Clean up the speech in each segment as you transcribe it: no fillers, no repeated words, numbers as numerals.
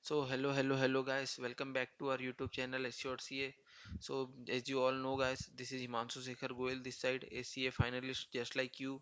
So hello guys, welcome back to our YouTube channel Assured CA. So as you all know guys, this is Himanshu Shekhar Goyal this side, a CA finalist just like you.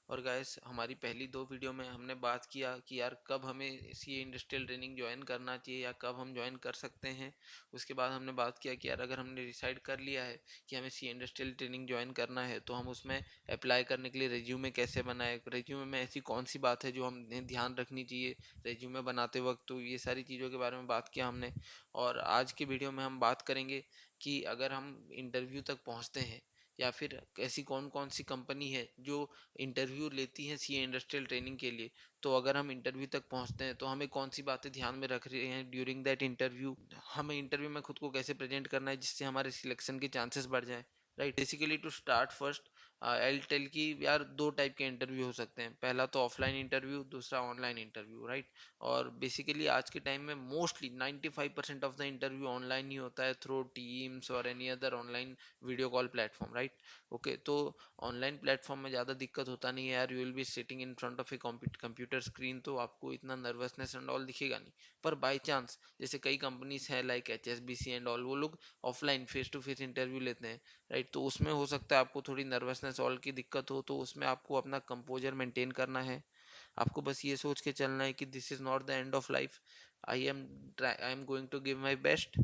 और guys हमारी पहली दो video में हमने बात किया कि यार कब हमें सी इंडस्ट्रियल ट्रेनिंग ज्वाइन करना चाहिए या कब हम ज्वाइन कर सकते हैं। उसके बाद हमने बात किया कि यार अगर हमने डिसाइड कर लिया है कि हमें सी इंडस्ट्रियल ट्रेनिंग ज्वाइन करना है तो हम उसमें अप्लाई करने के लिए रेज्यूमे कैसे बनाए, रेज्यूमे में ऐसी कौन सी बात है जो हमें ध्यान रखनी चाहिए रेज्यूमे बनाते वक्त। तो ये सारी चीज़ों के बारे में बात किया हमने। और आज की वीडियो में हम बात करेंगे कि अगर हम इंटरव्यू तक पहुंचते हैं या फिर ऐसी कौन कौन सी कंपनी है जो इंटरव्यू लेती हैं सी इंडस्ट्रियल ट्रेनिंग के लिए। तो अगर हम इंटरव्यू तक पहुंचते हैं तो हमें कौन सी बातें ध्यान में रख रहे हैं ड्यूरिंग दैट इंटरव्यू, हमें इंटरव्यू में खुद को कैसे प्रेजेंट करना है जिससे हमारे सिलेक्शन के चांसेस बढ़ जाएं। Right, basically to start first I tell कि यार दो टाइप के इंटरव्यू हो सकते हैं, पहला तो ऑफलाइन इंटरव्यू, दूसरा ऑनलाइन इंटरव्यू। राइट, और बेसिकली आज के टाइम में mostly 95% of the interview online ही होता है थ्रू टीम्स और any other online video call platform. Right, okay, तो ऑनलाइन प्लेटफॉर्म में ज़्यादा दिक्कत होता नहीं है यार, you will be sitting in front of a computer screen, तो आपको इतना नर्वसनेस एंड ऑल दिखेगा नहीं। पर बाई चांस जैसे कई कंपनीज हैं लाइक HSBC एंड ऑल, वो लोग offline face to face interview लेते हैं। राइट, तो उसमें हो सकता है आपको थोड़ी नर्वसनेस ऑल की दिक्कत हो, तो उसमें आपको अपना कंपोजर मेंटेन करना है। आपको बस ये सोच के चलना है कि this is not the end of life, I am going to give my best.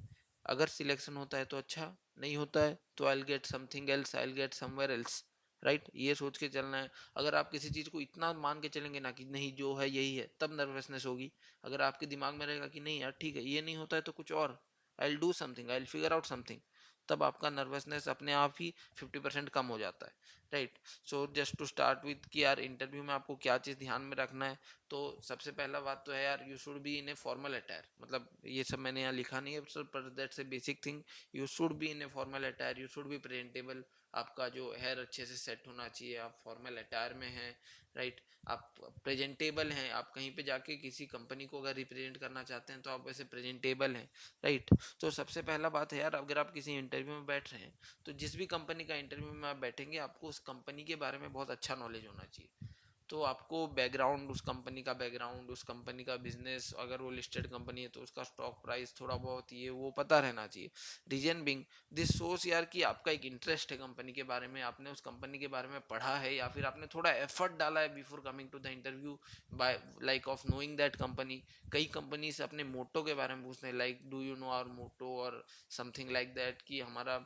अगर सिलेक्शन होता है तो अच्छा, नहीं होता है तो I will get something else, I will get somewhere else. Right, ये सोच के चलना है। अगर आप किसी चीज़ को इतना मान के चलेंगे ना कि नहीं जो है यही है, तब नर्वसनेस होगी। अगर आपके दिमाग में रहेगा कि नहीं यार ठीक है, ये नहीं होता है तो कुछ और, I will do something, I will figure out something, तब आपका नर्वसनेस अपने आप ही 50% कम हो जाता है। Right, so just to start with कि यार इंटरव्यू में आपको क्या चीज़ ध्यान में रखना है। तो सबसे पहला बात तो है यार, you should be in a formal attire. मतलब ये सब मैंने यहाँ लिखा नहीं है सर, पर that's a basic thing. You should be in a formal attire, you should be presentable. आपका जो हेयर अच्छे से सेट होना चाहिए, आप फॉर्मल अटायर में हैं। राइट, आप प्रेजेंटेबल हैं, आप कहीं पे जाके किसी कंपनी को अगर रिप्रेजेंट करना चाहते हैं तो आप वैसे प्रेजेंटेबल हैं। राइट, तो सबसे पहला बात है यार, अगर आप किसी इंटरव्यू में बैठ रहे हैं तो जिस भी कंपनी का इंटरव्यू में आप बैठेंगे आपको उस कंपनी के बारे में बहुत अच्छा नॉलेज होना चाहिए। तो आपको बैकग्राउंड, उस कंपनी का बैकग्राउंड, उस कंपनी का बिजनेस, अगर वो लिस्टेड कंपनी है तो उसका स्टॉक प्राइस थोड़ा बहुत ये वो पता रहना चाहिए। रीजन बिंग, दिस सोर्स यार कि आपका एक इंटरेस्ट है कंपनी के बारे में, आपने उस कंपनी के बारे में पढ़ा है या फिर आपने थोड़ा एफर्ट डाला है before coming to the interview by like of knowing that company. कई कंपनी से अपने मोटो के बारे में पूछते हैं like do you know our motto और समथिंग लाइक दैट, कि हमारा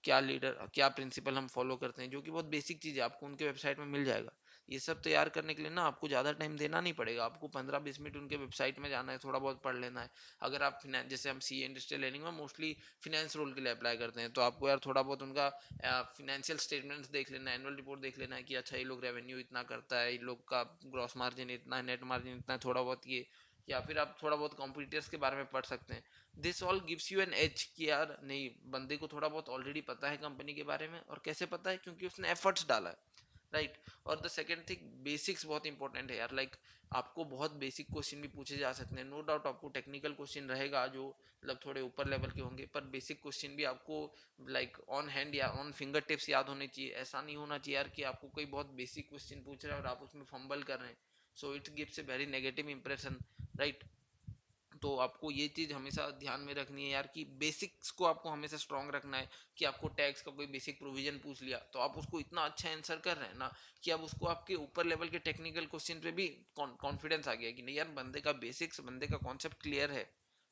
क्या लीडर, क्या प्रिंसिपल हम फॉलो करते हैं, जो कि बहुत बेसिक चीज़ है, आपको उनके वेबसाइट में मिल जाएगा। ये सब तैयार करने के लिए ना आपको ज़्यादा टाइम देना नहीं पड़ेगा, आपको 15-20 मिनट उनके वेबसाइट में जाना है, थोड़ा बहुत पढ़ लेना है। अगर आप फिनेंस, जैसे हम सी इंडस्ट्रियल लर्निंग में मोस्टली फिनेंस रोल के लिए अप्लाई करते हैं, तो आपको यार थोड़ा बहुत उनका फिनेंशियल स्टेटमेंट्स देख लेना है, एनुअल रिपोर्ट देख लेना है कि अच्छा ये लोग रेवेन्यू इतना करता है, ये लोग का ग्रॉस मार्जिन इतना है, नेट मार्जिन इतना है, थोड़ा बहुत ये। या फिर आप थोड़ा बहुत कॉम्पिटिटर्स के बारे में पढ़ सकते हैं। This all gives you an edge कि यार नहीं, बंदे को थोड़ा बहुत ऑलरेडी पता है कंपनी के बारे में। और कैसे पता है? क्योंकि उसने एफर्ट्स डाला है। राइट, और द सेकेंड थिंग, बेसिक्स बहुत इंपॉर्टेंट है यार। लाइक आपको बहुत बेसिक क्वेश्चन भी पूछे जा सकते हैं, नो डाउट आपको टेक्निकल क्वेश्चन रहेगा जो मतलब थोड़े ऊपर लेवल के होंगे, पर बेसिक क्वेश्चन भी आपको लाइक ऑन हैंड या ऑन फिंगर टिप्स याद होने चाहिए। ऐसा नहीं होना चाहिए यार कि आपको कोई बहुत बेसिक क्वेश्चन पूछ रहा है और आप उसमें फंबल कर रहे हैं, so it gives a very negative impression. Right, तो आपको ये चीज़ हमेशा ध्यान में रखनी है यार कि बेसिक्स को आपको हमेशा स्ट्रांग रखना है। कि आपको टैक्स का कोई बेसिक प्रोविजन पूछ लिया तो आप उसको इतना अच्छा आंसर कर रहे हैं ना कि अब उसको आपके ऊपर लेवल के टेक्निकल क्वेश्चन पे भी कॉन्फिडेंस आ गया कि नहीं यार, बंदे का बेसिक्स, बंदे का कॉन्सेप्ट क्लियर है।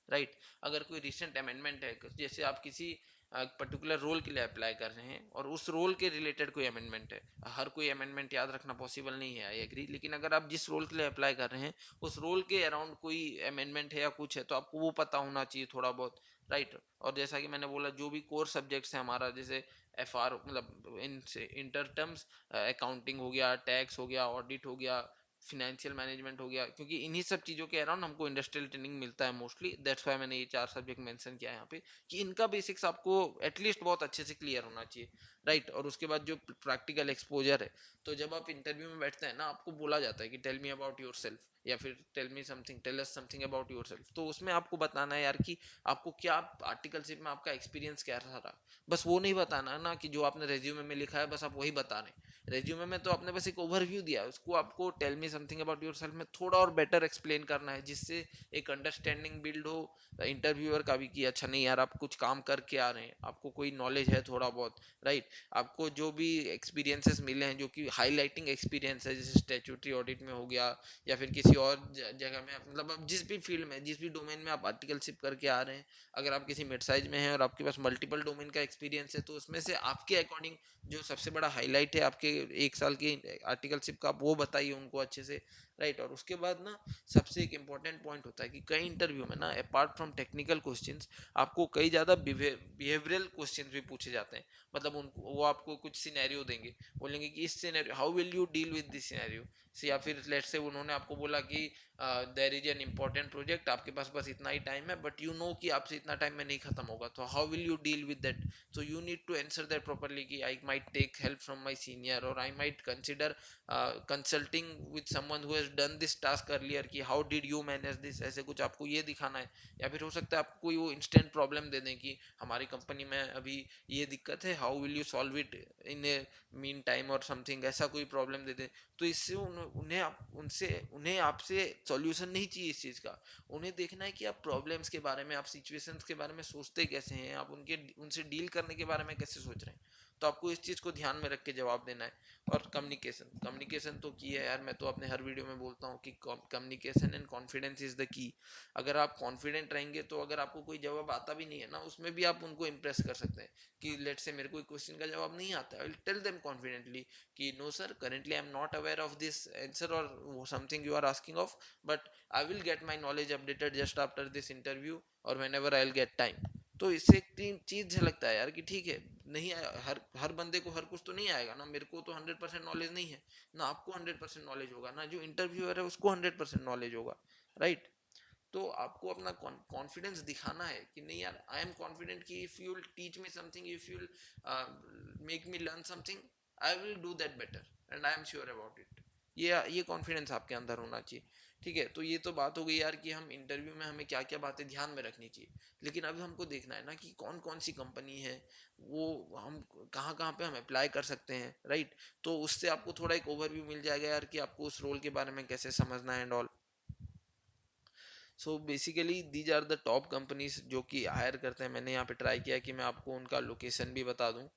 राइट, अगर कोई रिसेंट अमेंडमेंट है, जैसे आप किसी पर्टिकुलर रोल के लिए अप्लाई कर रहे हैं और उस रोल के रिलेटेड कोई अमेंडमेंट है, हर कोई अमेंडमेंट याद रखना पॉसिबल नहीं है, आई एग्री, लेकिन अगर आप जिस रोल के लिए अप्लाई कर रहे हैं उस रोल के अराउंड कोई अमेंडमेंट है या कुछ है तो आपको वो पता होना चाहिए थोड़ा बहुत। राइट, और जैसा कि मैंने बोला, जो भी कोर सब्जेक्ट्स है हमारा, जैसे FR मतलब इन इंटर टर्म्स, अकाउंटिंग हो गया, टैक्स हो गया, ऑडिट हो गया, फिनेंशियल मैनेजमेंट हो गया, क्योंकि इन्हीं सब चीज़ों के अराउंड हमको इंडस्ट्रियल ट्रेनिंग मिलता है मोस्टली। दैट्स वाई मैंने ये 4 सब्जेक्ट मेंशन किया है यहाँ पे, कि इनका बेसिक्स आपको एटलीस्ट बहुत अच्छे से क्लियर होना चाहिए। राइट, और उसके बाद जो प्रैक्टिकल एक्सपोजर है, तो जब आप इंटरव्यू में बैठते हैं ना, आपको बोला जाता है कि tell me about yourself, या फिर tell me something, tell us something about yourself. तो उसमें आपको बताना है यार कि आपको क्या आर्टिकलशिप में आपका एक्सपीरियंस क्या रहा। बस वो नहीं बताना है ना कि जो आपने रेज्यूमे में लिखा है बस आप वही बता रहे हैं। रेज्यूमे में तो आपने बस एक ओवरव्यू दिया, उसको आपको tell me something about yourself में थोड़ा और बेटर एक्सप्लेन करना है, जिससे एक अंडरस्टैंडिंग बिल्ड हो इंटरव्यूअर का भी कि अच्छा नहीं यार आप कुछ काम करके आ रहे हैं, आपको कोई नॉलेज है थोड़ा बहुत, राइट। आपको जो भी एक्सपीरियंसेस मिले हैं जो कि हाईलाइटिंग एक्सपीरियंस है, जैसे स्टैट्यूटरी ऑडिट में हो गया या फिर किसी और जगह में, मतलब आप जिस भी फील्ड में जिस भी डोमेन में आप आर्टिकलशिप करके आ रहे हैं, अगर आप किसी मिड साइज में हैं और आपके पास मल्टीपल डोमेन का एक्सपीरियंस है, तो उसमें से आपके अकॉर्डिंग जो सबसे बड़ा हाईलाइट है आपके 1 साल की आर्टिकलशिप का, आप वो बताइए उनको अच्छे से, राइट। और उसके बाद ना सबसे एक इम्पॉर्टेंट पॉइंट होता है कि कई इंटरव्यू में ना अपार्ट फ्रॉम टेक्निकल क्वेश्चंस आपको कई ज़्यादा बिहेवियरल क्वेश्चंस भी पूछे जाते हैं। मतलब उनको वो आपको कुछ सिनेरियो देंगे, बोलेंगे कि इस scenario how will you deal with this scenario से, या फिर लेट्स से उन्होंने आपको बोला कि there is an important project, आपके पास बस इतना ही टाइम है बट यू नो कि आपसे इतना टाइम में नहीं खत्म होगा, तो how will you deal with that. So you need to answer that properly कि I might take help from my senior or I might consider consulting with someone who has done this task earlier कि how did you manage this, ऐसे कुछ आपको ये दिखाना है। या फिर हो सकता है आपको कोई वो इंस्टेंट प्रॉब्लम दे दें कि हमारी कंपनी में अभी ये दिक्कत है, how will you solve it in A mean time और समथिंग, ऐसा कोई प्रॉब्लम दे दें। तो इससे उन्हें आपसे सॉल्यूशन नहीं चाहिए इस चीज़ का, उन्हें देखना है कि आप प्रॉब्लम्स के बारे में, आप सिचुएशंस के बारे में सोचते कैसे हैं, आप उनसे डील करने के बारे में कैसे सोच रहे हैं। तो आपको इस चीज़ को ध्यान में रख के जवाब देना है। और कम्युनिकेशन कम्युनिकेशन तो की है यार, मैं तो अपने हर वीडियो में बोलता हूँ कि communication and confidence is the key. अगर आप कॉन्फिडेंट रहेंगे तो अगर आपको कोई जवाब आता भी नहीं है ना, उसमें भी आप उनको इम्प्रेस कर सकते हैं कि लेट से मेरे को क्वेश्चन का जवाब नहीं आता, I will tell them confidently कि no sir currently I am not aware of this answer और something you are asking of, but I will get my knowledge updated just after this interview और whenever I will get time. तो इससे एक चीज झलकता है यार कि ठीक है, नहीं हर हर बंदे को हर कुछ तो नहीं आएगा ना, मेरे को तो 100% नॉलेज नहीं है ना, आपको 100% नॉलेज होगा ना, जो इंटरव्यूअर है उसको 100% नॉलेज होगा, राइट। तो आपको अपना कॉन्फिडेंस दिखाना है कि नहीं यार आई एम कॉन्फिडेंट कि if you will teach me something, if you will make me learn something, I will do that better and I am sure about it. ये कॉन्फिडेंस आपके अंदर होना चाहिए। ठीक है, तो ये तो बात हो गई यार कि हम इंटरव्यू में हमें क्या क्या बातें ध्यान में रखनी चाहिए। लेकिन अब हमको देखना है ना कि कौन कौन सी कंपनी है, वो हम कहाँ कहाँ पे हम अप्लाई कर सकते हैं, राइट। तो उससे आपको थोड़ा एक ओवरव्यू मिल जाएगा यार कि आपको उस रोल के बारे में कैसे समझना है and all. So basically these are the top companies जो कि हायर करते हैं। मैंने यहाँ पे ट्राई किया कि मैं आपको उनका लोकेशन भी बता दूँ,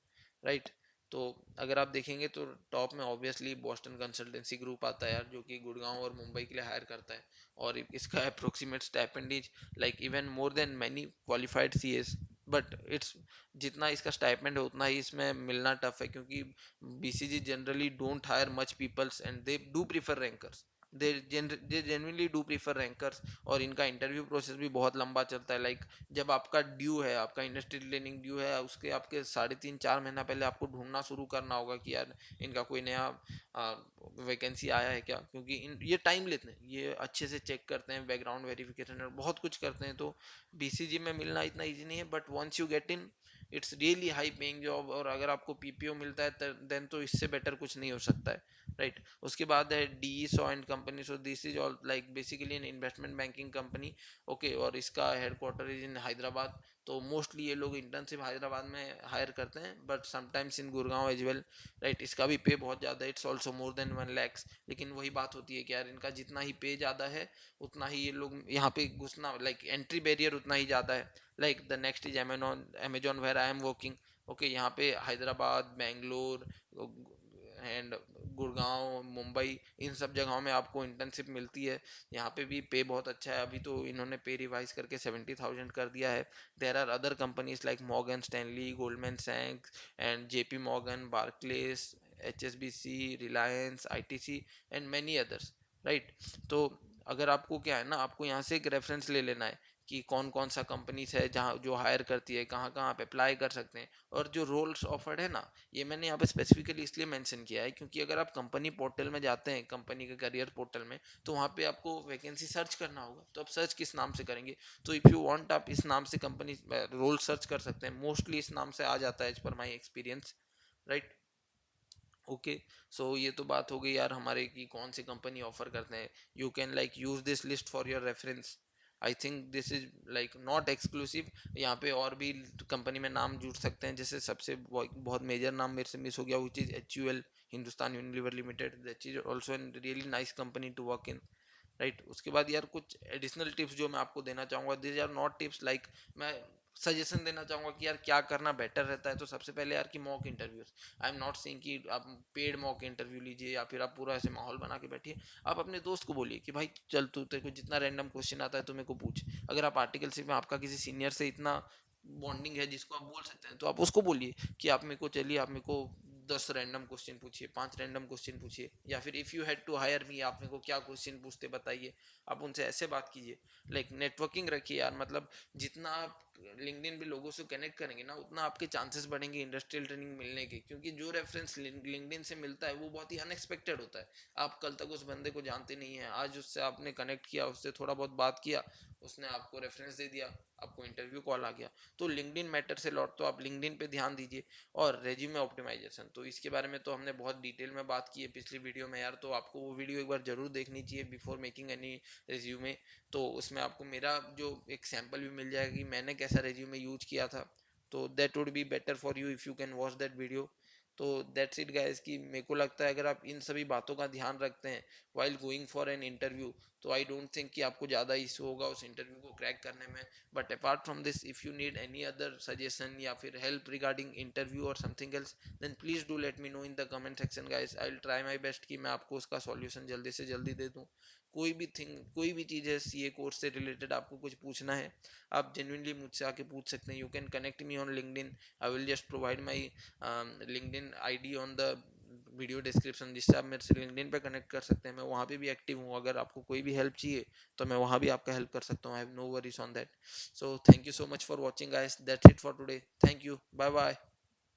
राइट। तो अगर आप देखेंगे तो टॉप में ऑब्वियसली बॉस्टन कंसल्टेंसी ग्रुप आता है यार, जो कि गुड़गांव और मुंबई के लिए हायर करता है। और इसका approximate stipend is like even more than many qualified CS, but it's जितना इसका स्टाइपेंड है उतना ही इसमें मिलना टफ है, क्योंकि BCG generally don't hire much peoples and they do prefer rankers, they genuinely do prefer rankers. और इनका इंटरव्यू प्रोसेस भी बहुत लंबा चलता है। लाइक जब आपका ड्यू है, आपका इंडस्ट्री ट्रेनिंग ड्यू है, उसके आपके 3.5-4 महीना पहले आपको ढूंढना शुरू करना होगा कि यार इनका कोई नया वैकेंसी आया है क्या, क्योंकि ये टाइम लेते हैं, ये अच्छे से चेक करते हैं, बैकग्राउंड वेरिफिकेशन और बहुत कुछ करते हैं। तो बीसीजी में मिलना इतना ईजी नहीं है, but once you get in it's really high paying job. और अगर आपको पीपीओ मिलता है देन तो इससे बेटर कुछ नहीं हो सकता है, राइट। उसके बाद है D saw and company. So this is all like basically an investment banking company, okay. और इसका हेडक्वार्टर इज इन हैदराबाद। तो मोस्टली ये लोग इंटर्नशिप हैदराबाद में हायर करते हैं, but sometimes in Gurgaon as well, right. इसका भी पे बहुत ज़्यादा है, it's also more than 1 lakhs। लेकिन वही बात होती है कि यार इनका जितना ही पे ज़्यादा है उतना ही ये लोग यहाँ पे घुसना, लाइक एंट्री बैरियर उतना ही ज़्यादा है। Like the next is Amazon where I am working, okay. यहाँ पे हैदराबाद, बेंगलोर एंड गुड़गांव, मुंबई, इन सब जगहों में आपको इंटर्नशिप मिलती है। यहाँ पे भी पे बहुत अच्छा है, अभी तो इन्होंने पे रिवाइज करके 70,000 कर दिया है। There are other companies like Morgan Stanley, Goldman सैक्स and JP Morgan, Barclays, HSBC, Reliance, ITC and many others, right. तो अगर आपको क्या है ना, आपको यहाँ से एक रेफरेंस ले लेना है कि कौन कौन सा कंपनीज है जहाँ जो हायर करती है, कहाँ कहाँ आप अप्लाई कर सकते हैं। और जो रोल्स ऑफर्ड है ना, ये मैंने यहाँ पे स्पेसिफिकली इसलिए मेंशन किया है क्योंकि अगर आप कंपनी पोर्टल में जाते हैं, कंपनी के करियर पोर्टल में, तो वहाँ पे आपको वैकेंसी सर्च करना होगा। तो आप सर्च किस नाम से करेंगे? तो इफ़ यू वांट आप इस नाम से कंपनी रोल सर्च कर सकते हैं, मोस्टली इस नाम से आ जाता है as per my experience, right. Okay. So ये तो बात हो गई यार हमारे कि कौन सी कंपनी ऑफर करते हैं। You can like use this list for your reference. I think this is like not exclusive, यहाँ पे और भी कंपनी में नाम जुड़ सकते हैं। जैसे सबसे बहुत मेजर नाम मेरे से मिस हो गया, which is H U L. Hindustan Unilever limited, that is also an really nice company to work in, right. उसके बाद यार कुछ एडिशनल टिप्स जो मैं आपको देना चाहूँगा, this are not tips, like मैं सजेशन देना चाहूँगा कि यार क्या करना बेटर रहता है। तो सबसे पहले यार कि mock interviews, I am not saying कि आप पेड मॉक इंटरव्यू लीजिए या फिर आप पूरा ऐसे माहौल बना के बैठिए। आप अपने दोस्त को बोलिए कि भाई चल तू, तेरे को जितना रैंडम क्वेश्चन आता है तू मेरे को पूछ। अगर आप आर्टिकलशिप में आपका किसी सीनियर से इतना बॉन्डिंग है जिसको आप बोल सकते हैं, तो आप उसको बोलिए कि आप मेरे को, चलिए आप मेरे को 10 रैंडम क्वेश्चन पूछिए, 5 रैंडम क्वेश्चन पूछिए, या फिर if you had to hire me, आप मेरे को क्या क्वेश्चन पूछते बताइए। आप उनसे ऐसे बात कीजिए, लाइक नेटवर्किंग रखिए यार। मतलब जितना आप लिंक्डइन पे लोगों से कनेक्ट करेंगे ना, उतना आपके चांसेस बढ़ेंगे इंडस्ट्रियल ट्रेनिंग मिलने के, क्योंकि जो रेफरेंस लिंक्डइन से मिलता है वो बहुत ही अनएक्सपेक्टेड होता है। आप कल तक उस बंदे को जानते नहीं है, आज उससे आपने कनेक्ट किया, उससे थोड़ा बहुत बात किया, उसने आपको रेफरेंस दे दिया, आपको इंटरव्यू कॉल आ गया। तो लिंक्डइन मैटर से लौट, तो आप लिंक्डइन पे ध्यान दीजिए। और रेज्यूमे ऑप्टिमाइजेशन, तो इसके बारे में तो हमने बहुत डिटेल में बात की है पिछली वीडियो में यार, तो आपको वो वीडियो एक बार जरूर देखनी चाहिए बिफोर मेकिंग एनी रेज्यूमे। तो उसमें आपको मेरा जो एक सैम्पल भी मिल जाएगा कि मैंने कैसा रेज्यूमे यूज किया था। तो that would be better for you if you can watch that video. तो दैट्स इट गाइस, कि मेरे को लगता है अगर आप इन सभी बातों का ध्यान रखते हैं while going for an interview, तो आई डोंट थिंक कि आपको ज़्यादा इशू होगा उस इंटरव्यू को क्रैक करने में। But apart from this, if you need any other suggestion या फिर हेल्प रिगार्डिंग इंटरव्यू और something else, then please do let me know in the comment section guys. I will try my best कि मैं आपको उसका solution जल्दी से जल्दी दे दूँ। कोई भी चीज़ है सीए कोर्स से रिलेटेड, आपको कुछ पूछना है, आप जेन्युइनली मुझसे आके पूछ सकते हैं। You can connect me on LinkedIn, I will just provide my LinkedIn ID on the video description, जिससे आप मेरे से लिंक्डइन पे कनेक्ट कर सकते हैं। मैं वहाँ पे भी एक्टिव हूँ, अगर आपको कोई भी हेल्प चाहिए तो मैं वहाँ भी आपका हेल्प कर सकता हूँ। I have no worries on that. So thank you so much for watching guys, that's it for today, thank you, bye bye.